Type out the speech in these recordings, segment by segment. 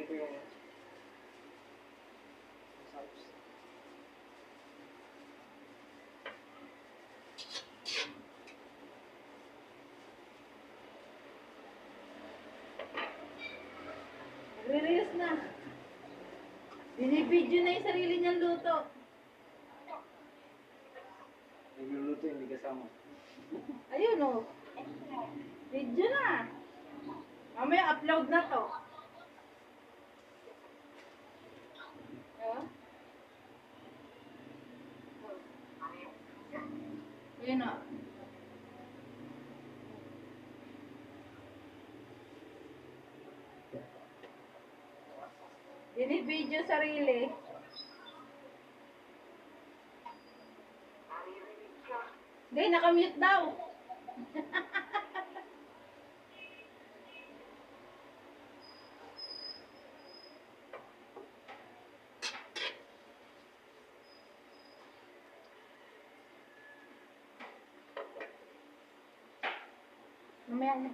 ko yung sauce. Nagre-reels na. Binibidyo na yung sarili niyang luto. Nagluluto, hindi kasama. Ayun o. Video na. Mamaya upload na to. Diba? Ayun o. Binibidyo sarili. Hindi, nakamute daw. Mamaya na.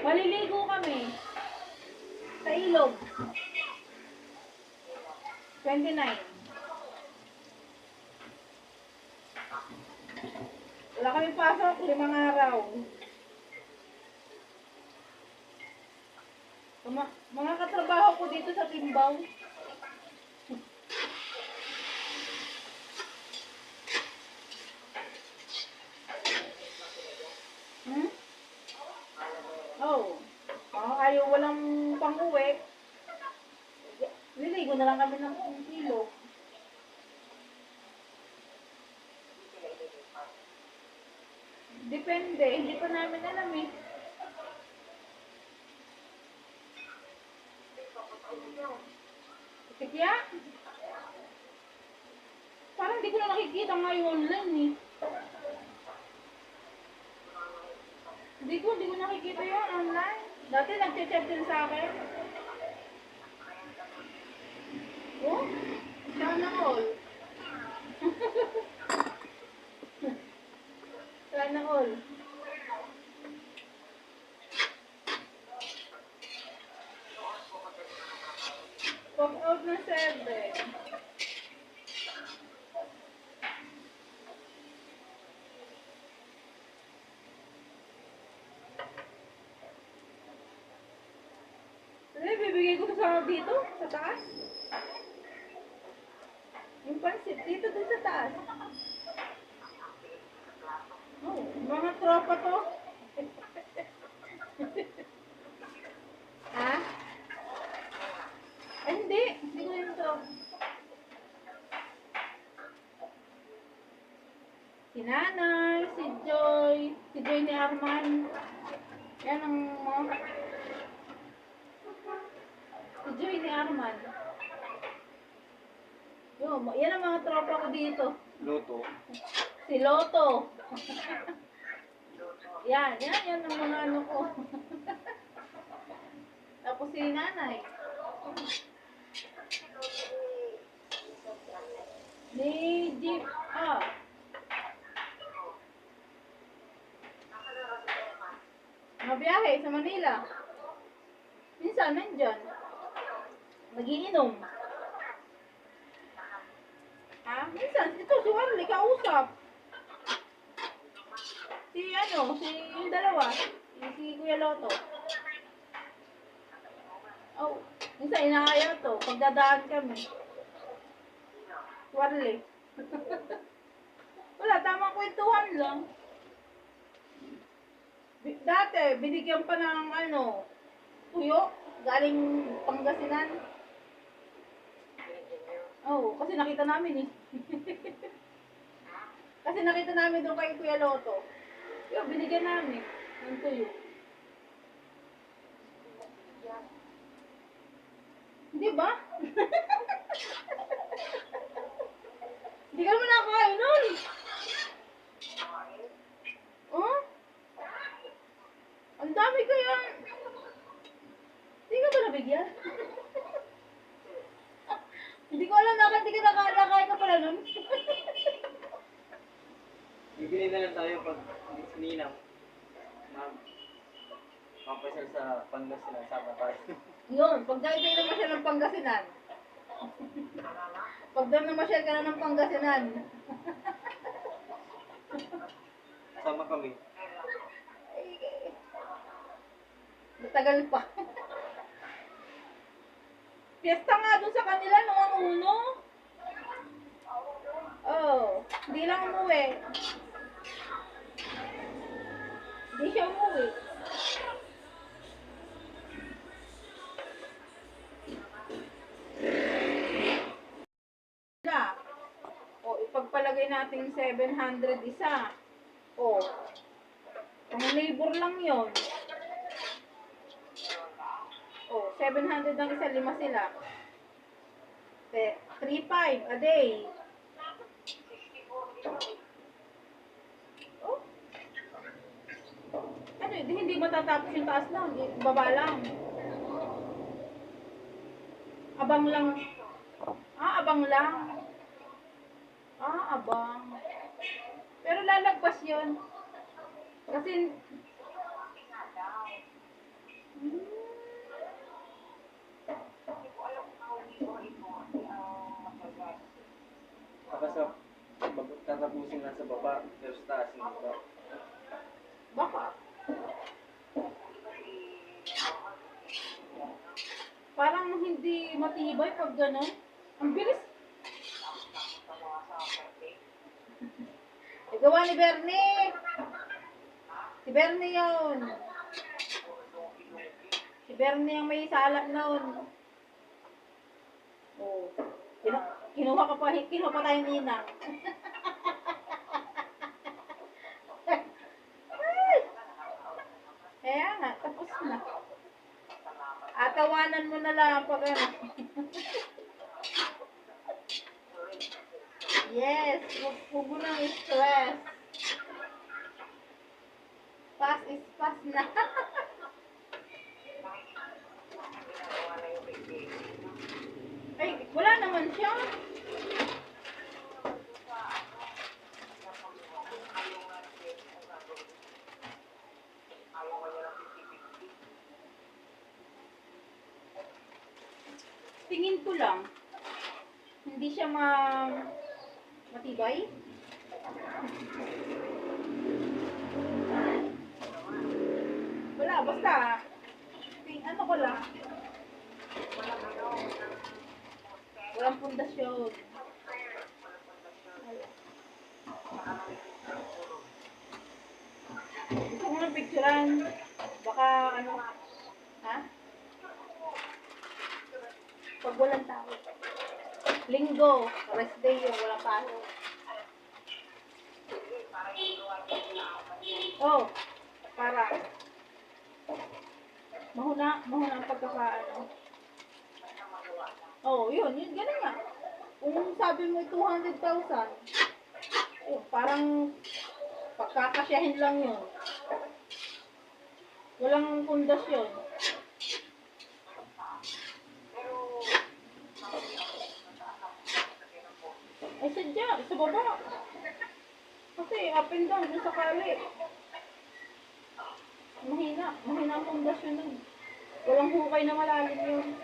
Maliligo kami. Sa ilog. 29. Wala kami pasok, 5 araw. Mga katrabaho ko dito sa Timbaw. Hmm? Oh. Ayaw walang pang-uwi. Liligo na lang kami ng ilog. Depende, hindi pa namin alam eh. Tikya? Parang hindi ko na nakikita ngayon lang eh. Hindi ko nakikita yun online. Dati nag-chat din sa akin. Oh? Sana all. Sana all. Pop out na 7. Bibigay ko sa dito, sa taas. Yung pansit dito din sa taas. Oh, mga tropa to. Ha? Ay, hindi. Hindi ko yun to. Si Nanay, si Joy ni Arman. Yan ang mga... Si Joy ni Arman. Yan ang mga tropa ko dito. Luto. Si Loto. Yan ang mga ano ko. Tapos si Nanay. Ni Jeep. Mabiyahe sa Manila. Minsan nandyan. Nagiinom. Minsan, ito si Warley, kausap. Si yung dalawa. Si Kuya Loto. Oh, minsan inaaya to. Pagdadaan kami. Warley. Wala, tamang kwentuhan lang. Dati, binigyan pa ng tuyo. Galing Pangasinan. Oh, kasi nakita namin eh. Kasi nakita namin doon kay Kuya Loto. Yung binigyan namin ng tuyo. Hindi ba? Hindi ka naman nakakain nun. Oh? Ang dami kaya. Hindi ka ba nabigyan? Hindi Hindi ko alam, nakakain ka pala nun. Bibili na lang tayo pag sininang. Mapasal sa Pangasinan, sama tayo. Yun, pag nakikita mo siya ng Pangasinan. Pag doon naman siya ka na ng Pangasinan. Sama kami. Ay, matagal pa. Fiesta nga doon sa kanila nung ang uno. Oh, hindi lang umuwi. Hindi siya umuwi. O, ipagpalagay natin 700 isa. O, ang labor lang yon. O, 700 ang isa, 5 sila. 3,500 a day. Oh. Ano, hindi matatapos yung taas lang, baba lang. Abang lang. Abang lang. Abang. Pero lalagpas yun. Kasi, Saka sa tatapusin lang sa baba, pero sa taas hindi ba? baka. Parang hindi matibay pag gano'n. Ang bilis. Gawa ni Bernie. Si Bernie yun. Si Bernie ang may salat noon. Oh. Kinuha pa tayo ninang. Ay! Kaya nga, tapos na. Atawanan mo na lang pag ano. Yes, huwag mo nang stress. Pass is pass na. Ay, wala naman siya. Tingin ko lang, hindi siya matibay. Wala, basta, ano ko lang, walang pundasyon. Gusto ko ng picturean, baka ano, ha? Pag walang tao. Linggo, rest day yun, walang pasok. Oh, para mahuna ang pagkakaano. Oh, yun, ganun nga. Kung sabi mo 200,000, parang pagkakasyahin lang yun. Walang pundasyon. Ay, sadya, sa baba. Kasi up and down, dun sa kali. Mahina ang pundasyon nun. Walang hukay na malalim yun.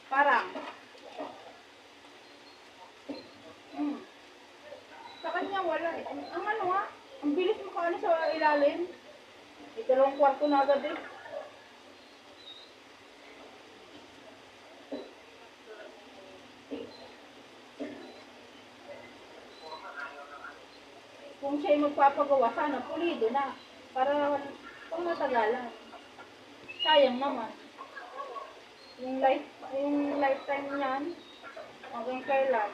Parang. Sa kanya wala. Ang ano nga, ang bilis mo kaano sa ilalim. Dalawang kwarto na agad eh. Kung siya'y magpapagawa, sana pulido na. Para pang matagalan. Sayang naman. Yung lifetime niyan, hanggang kailan.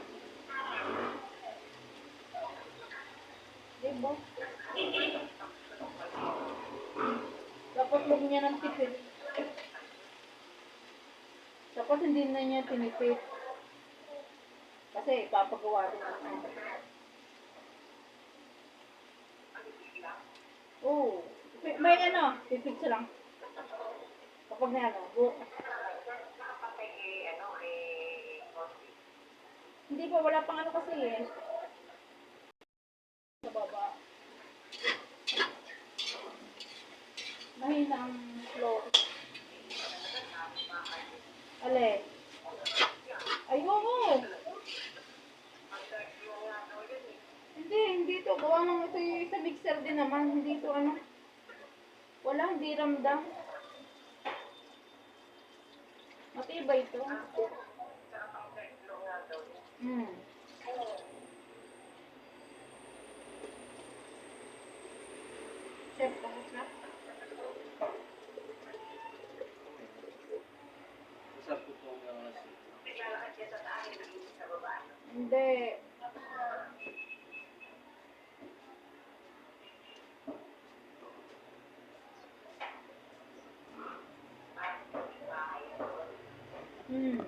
Diba? Dapat huwag niya ng tipid. Dapat hindi na niya tinipid. Kasi papagawa rin naman. Oh, may ano, pipicture lang. Kapag na ano, hindi pa, wala pang ano kasi eh. Sa baba. Mahina ang flow. Ale. Ay, oo. Hindi to. Gawa ng ito yung sa mixer din naman. Hindi to ano. Wala, hindi ramdam. Matibay ito. Hmm. Chef, tapos na? Masarap po itong Hindi. Hmm.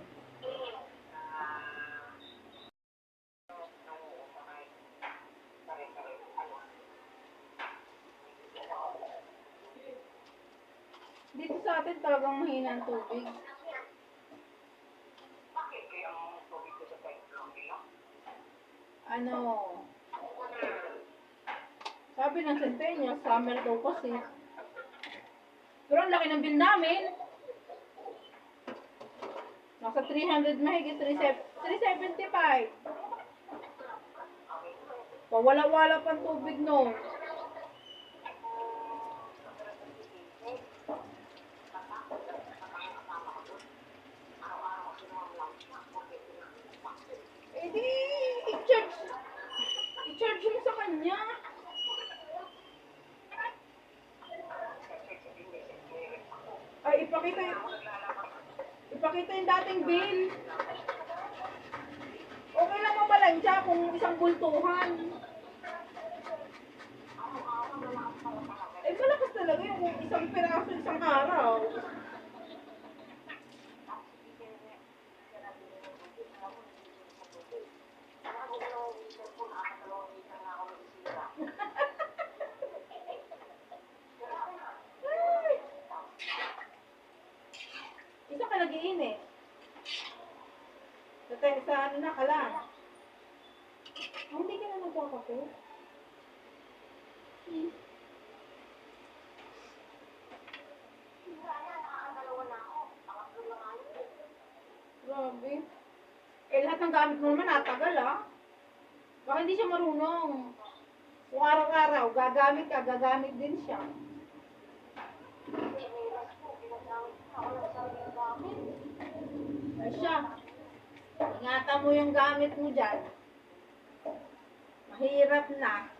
Dito sa atin talagang mahina ang tubig. Ano? Sabi ng Centennial, summer daw kasi. Pero ang laki ng bill namin. Nasa 300 mahigit, 375. Pawala-wala pang tubig no. Eh di, i-charge mo sa kanya. Ay, ipakita yung dating bill. Okay lang mabalansya kung isang bultuhan. Eh, malakas talaga yung kung isang piraso isang araw. Ay, isa ka nag-iinit. Sa ano na ka lang. Oh, hindi ka na nagkakape? Hmm. Grabe. Eh, lahat ng gamit mo naman natagal, ah. Baka hindi siya marunong. Kung araw-araw, gagamit din siya. Ay siya, ingatan mo yung gamit mo dyan. Mahirap na.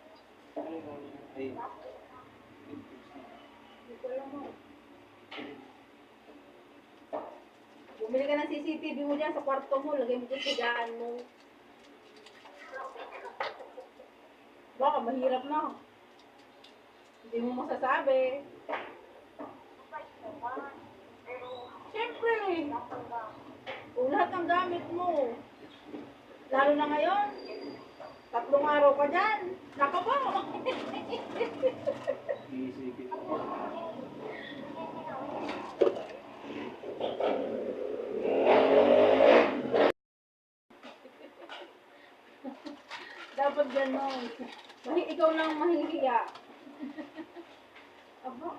Ay, Hindi ko alam mo. Bumili ka ng CCTV mo dyan sa kwarto mo, lagay mo dyan sa higaan mo. Baka mahirap na. Hindi mo masasabi. Siyempre, kung lahat ng gamit mo, lalo na ngayon, 3 araw ka dyan. Naka ba? iisipin ko. Dapat gano'n. Ikaw lang mahihiya. Aba.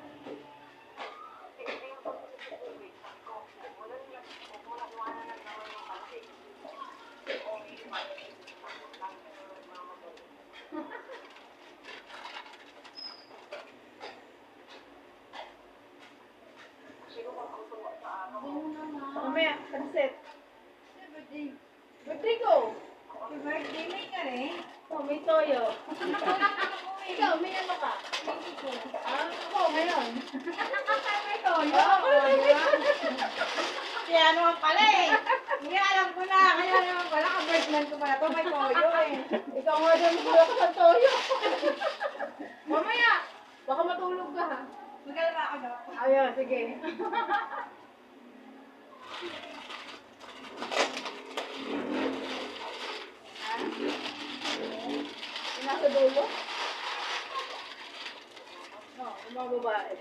Mamaya, sunset. Birthday ko. Birthday may ka rin. Oh, may toyo. Ikaw, may ano ka? Ako, ngayon. May toyo. Kaya naman pala eh. Hindi alam ko na. Kaya naman pala, ka-birthman ko pala to. May toyo eh. Ikaw nga dyan, magkala ka sa toyo. Mamaya, baka matulog ka ha. Magkalama ako daw. Ayun, sige. Yung nasa dulo? Oo, yung mga babae.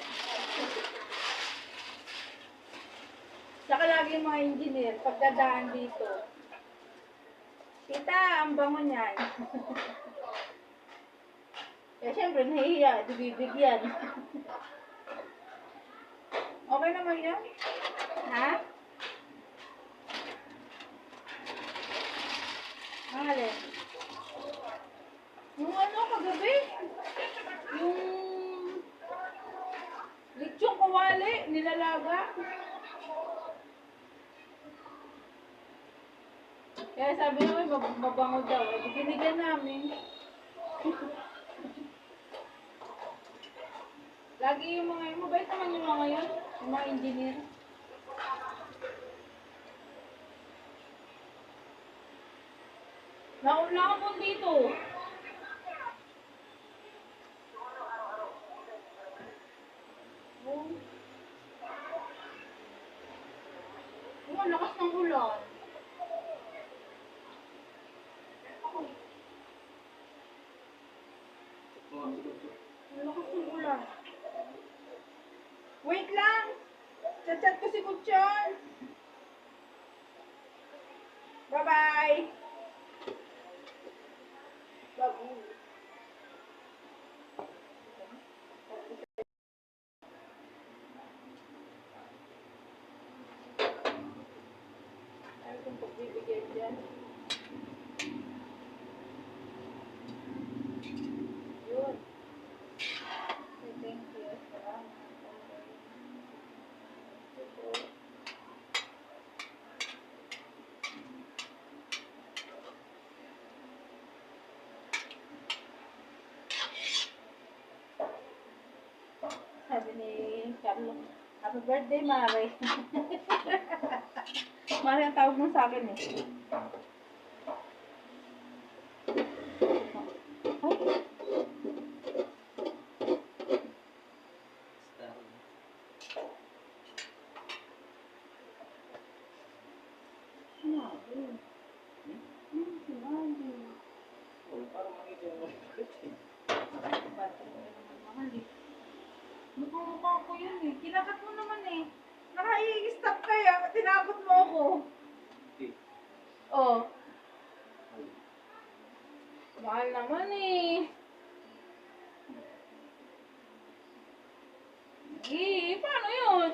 Saka lagi yung mga engineer, pagdadaan dito. Tita, ang bango niyan. Eh, syempre, nahihiya, bibigyan. Okay naman yan? Ha? Ang alin? Yung ano, kagabi? Yung lechong kawali, nilalaga. Kaya sabi namin, mabango daw. Eh, binigyan namin. Lagi yung mga, mabait naman yung mga yun. Yung mga engineer. Nauna ka po dito. Oh. Oh, ang lakas ng ulan. Ang lakas ng ulan. Wait lang! Chat-chat ko si Kutsyon. Bye-bye! Babu. Ano kung pagbibigay dyan? Yun. Okay, thank you. Salamat. Okay. Sabi ni Carlo, happy birthday, Mare. Mare ang tawag mo sa akin eh. Ay, sinabi. Sinabi. Oh, parang makikita mo. Mahal eh. Mukha ko yun eh. Kinakat mo naman eh. Naka-i-stop kaya. Tinakot mo ako. Oh. Mahal naman eh. Eh, paano yun?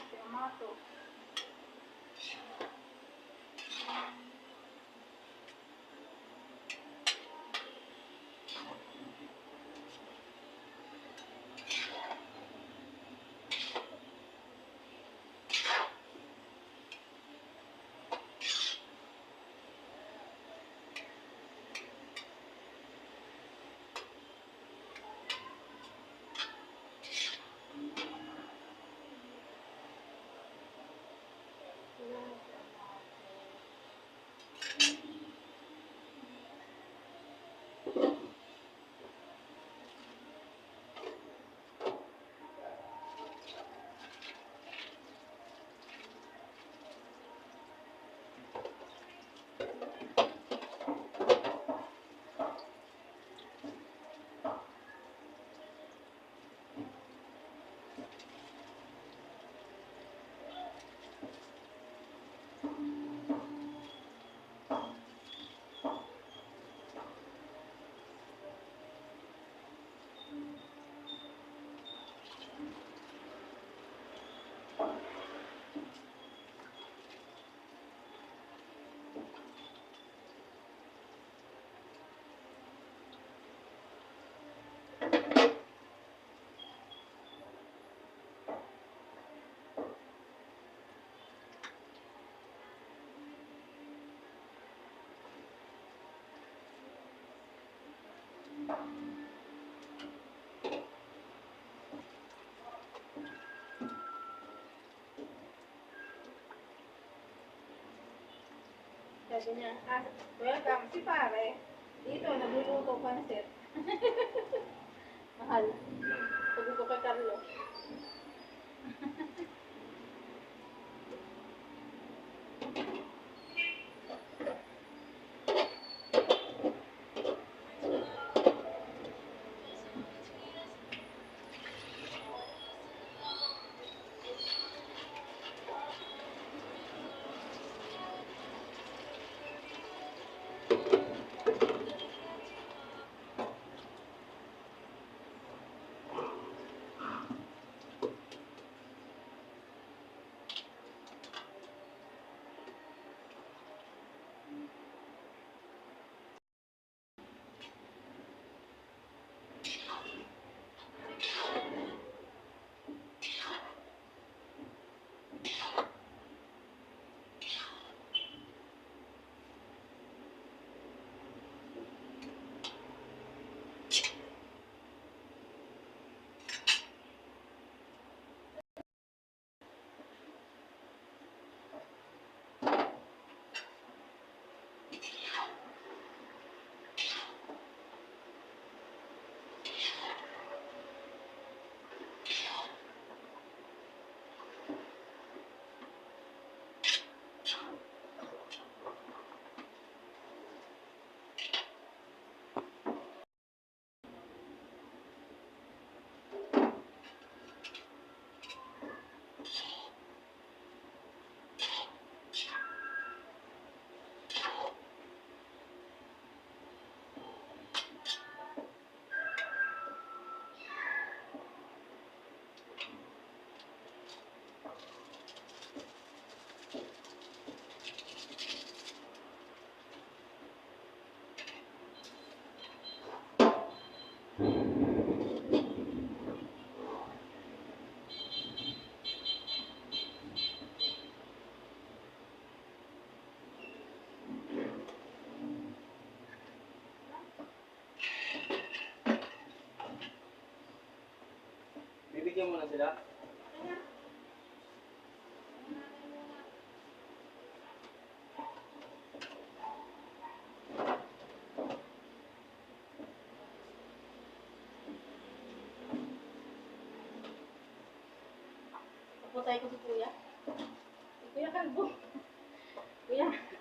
Tomato. Sabi niya, welcome si pare. Dito, nagluluto pansit. Mahal. Sabi ko kay Carlo. sila. Puputay ko si Kuya. Si Kuya Kalbo. Kuya.